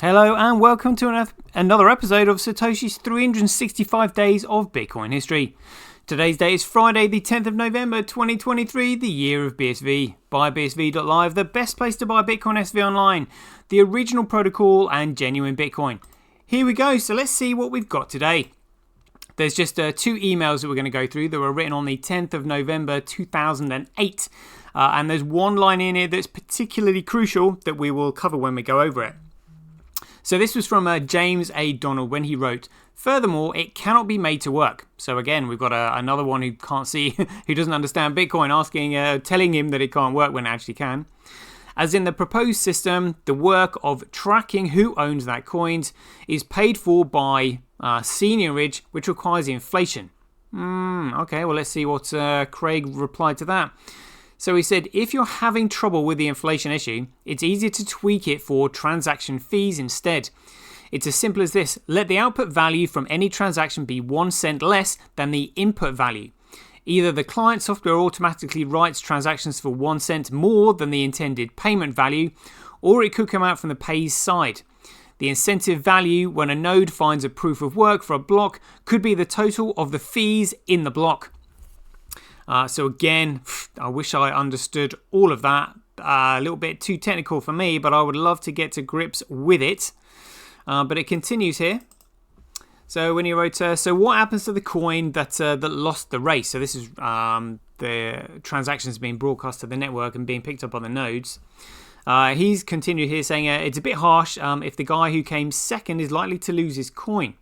Hello and welcome to another episode of Satoshi's 365 Days of Bitcoin History. Today's date is Friday the 10th of November 2023, the year of BSV. Buy BSV.live, the best place to buy Bitcoin SV online, the original protocol and genuine Bitcoin. Here we go, so let's see what we've got today. There's just two emails that we're going to go through that were written on the 10th of November 2008. And there's one line in here that's particularly crucial that we will cover when we go over it. So this was from James A. Donald when he wrote, "Furthermore, it cannot be made to work." So again, we've got another one who can't see, who doesn't understand Bitcoin, telling him that it can't work when it actually can. As in the proposed system, the work of tracking who owns that coins is paid for by seigniorage, which requires inflation. Okay, well, let's see what Craig replied to that. So he said, if you're having trouble with the inflation issue, it's easier to tweak it for transaction fees instead. It's as simple as this. Let the output value from any transaction be 1 cent less than the input value. Either the client software automatically writes transactions for 1 cent more than the intended payment value, or it could come out from the pays side. The incentive value when a node finds a proof of work for a block could be the total of the fees in the block. So again, I wish I understood all of that. A little bit too technical for me, but I would love to get to grips with it. But it continues here. So when he wrote, so what happens to the coin that lost the race? So this is the transactions being broadcast to the network and being picked up on the nodes. He's continued here saying it's a bit harsh if the guy who came second is likely to lose his coin.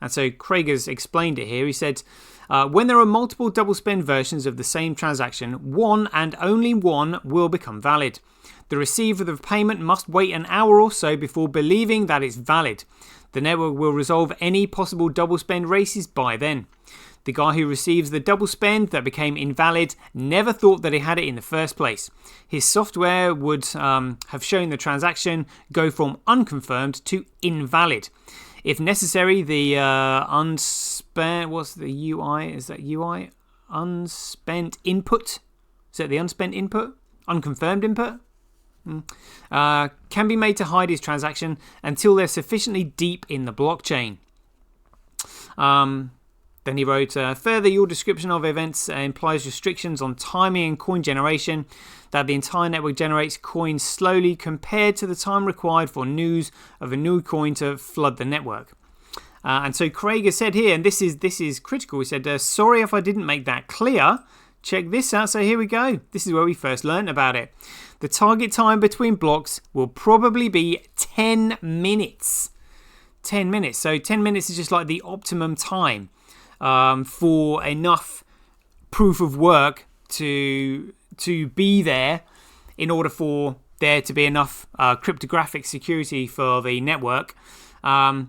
And so Craig has explained it here. He said, when there are multiple double spend versions of the same transaction, one and only one will become valid. The receiver of the payment must wait an hour or so before believing that it's valid. The network will resolve any possible double spend races by then. The guy who receives the double spend that became invalid never thought that he had it in the first place. His software would have shown the transaction go from unconfirmed to invalid. If necessary, the unspent, what's the UI? Is that UI? Unspent input? Is that the unspent input? Unconfirmed input? Can be made to hide his transaction until they're sufficiently deep in the blockchain. Then he wrote, further, your description of events implies restrictions on timing and coin generation, that the entire network generates coins slowly compared to the time required for news of a new coin to flood the network. And so Craig has said here, and this is critical, he said, sorry if I didn't make that clear. Check this out. So here we go. This is where we first learned about it. The target time between blocks will probably be 10 minutes. 10 minutes. So 10 minutes is just like the optimum time for enough proof of work to be there in order for there to be enough cryptographic security for the network, and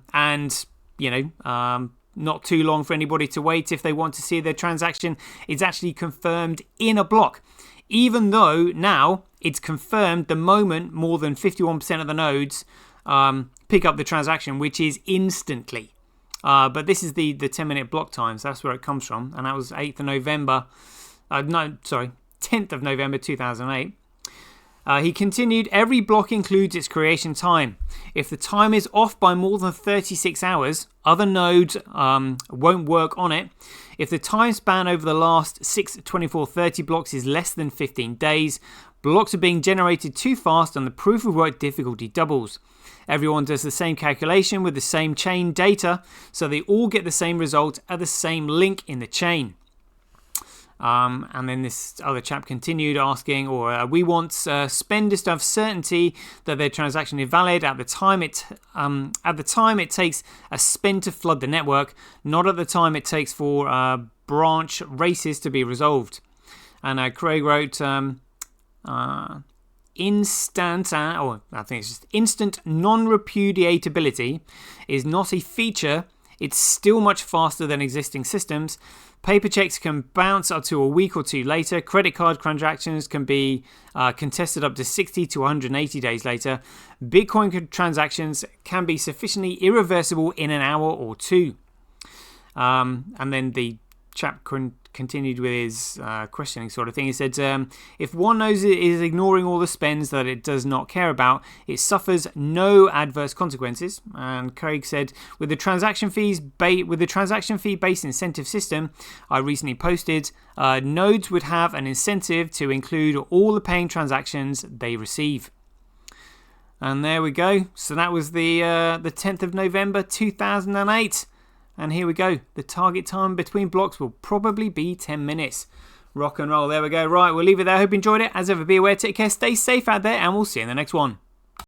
not too long for anybody to wait if they want to see their transaction is actually confirmed in a block, even though now it's confirmed the moment more than 51% of the nodes pick up the transaction, which is instantly. But this is the 10-minute block times. That's where it comes from. And that was 10th of November 2008. He continued, every block includes its creation time. If the time is off by more than 36 hours, other nodes won't work on it. If the time span over the last 6, 24, 30 blocks is less than 15 days, blocks are being generated too fast and the proof of work difficulty doubles. Everyone does the same calculation with the same chain data, so they all get the same result at the same link in the chain. And then this other chap continued asking, we want spenders to have certainty that their transaction is valid at the time it takes a spend to flood the network, not at the time it takes for branch races to be resolved. And Craig wrote, instant non-repudiatability is not a feature. It's still much faster than existing systems. Paper checks can bounce up to a week or two later. Credit card transactions can be contested up to 60 to 180 days later. Bitcoin transactions can be sufficiently irreversible in an hour or two. And then the chap continued with his questioning sort of thing. He said, if one knows it is ignoring all the spends that it does not care about, it suffers no adverse consequences. And Craig said, with the transaction fee based incentive system I recently posted, nodes would have an incentive to include all the paying transactions they receive. And there we go. So that was the 10th of November 2008. And here we go. The target time between blocks will probably be 10 minutes. Rock and roll. There we go. Right, we'll leave it there. Hope you enjoyed it. As ever, be aware, take care, stay safe out there, and we'll see you in the next one.